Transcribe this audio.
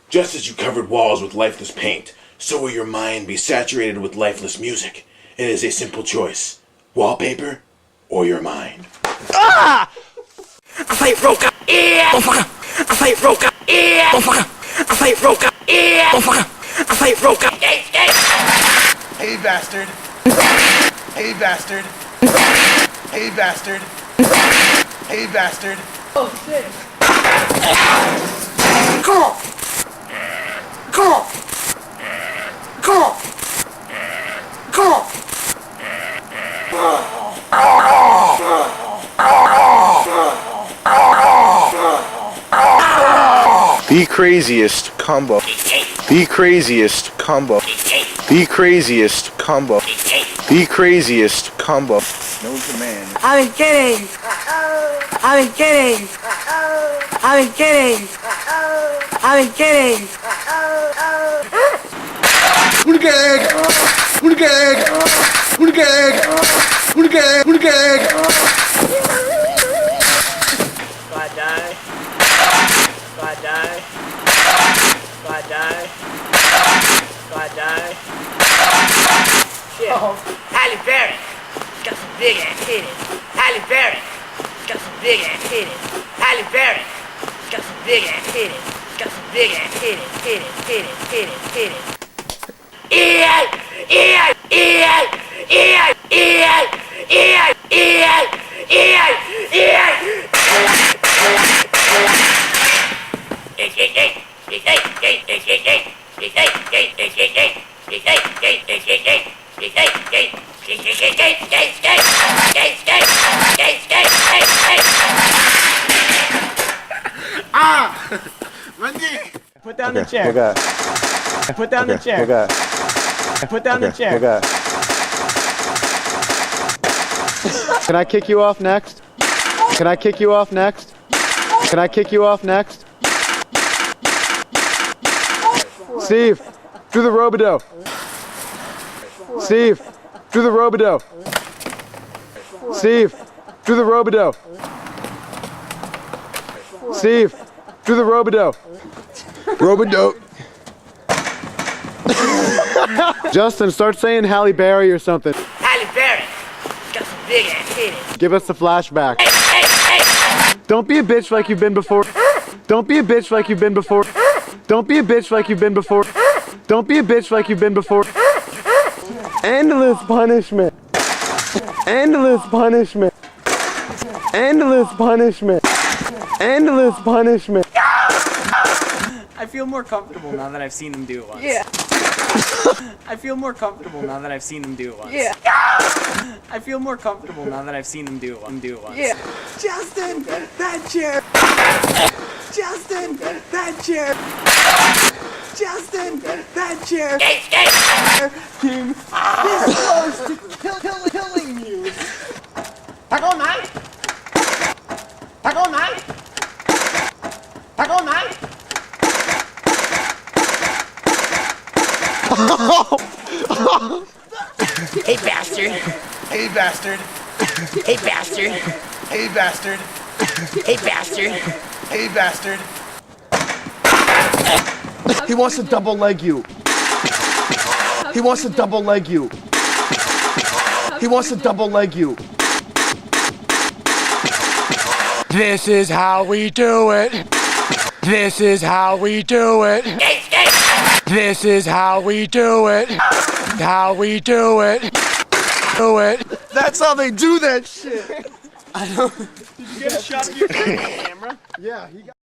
Just as you covered walls with lifeless paint, so will your mind be saturated with lifeless music. It is a simple choice. Wallpaper or your mind. Ah! I say Roka, yeah, motherfucker. I say Roka, yeah, motherfucker. I say Roka, yeah, motherfucker. I say Roka, Hey bastard. Hey bastard. Hey bastard. Hey bastard. Oh shit. Come on. Come on. Come on. Come on. The craziest combo. The craziest combo. The craziest combo. The craziest combo. Knows the man. I was kidding. I was kidding. I was kidding. I was kidding. What a gag! What a gag! What a gag! What a gag! What a gag! If I die. If I die. If I die. If I die. Shit. Halle Berry. She's got some big ass titties. Halle Berry. She's got some big ass titties. Halle Berry. She's got some big ass titties. She's got some big ass titties. Titties. Put down the chair. Put down the chair. Put down the chair. Can I kick you off next? Can I kick you off next? Can I kick you off next? Steve, do the robidoux. Steve, do the robidoux. Steve, do the robidoux. Steve, do the robidoux. Robidoux. Justin, start saying Halle Berry or something. Halle Berry. She's got some big ass titties. Give us the flashback. Don't be a bitch like you've been before. Don't be a bitch like you've been before. Don't be a bitch like you've been before. Don't be a bitch like you've been before. Endless punishment. Endless punishment. Endless punishment. Endless punishment. I feel more comfortable now that I've seen him do it once. Yeah. I feel more comfortable now that I've seen him do it once. Yeah. I feel more comfortable now that I've seen him do it once. Yeah. Justin, that chair. Justin, that chair. Justin, that chair. King, this close to killing you. Back on nine. Back on nine. Back on nine. Hey bastard. Hey bastard. Hey bastard. Hey bastard. Hey bastard. Hey bastard. He wants to double leg you. He wants to double leg you. He wants to double leg you. This is how we do it. This is how we do it. This is how we do it. How we do it. Do it. That's how they do that shit. Did you get a shot of your camera? Yeah, he got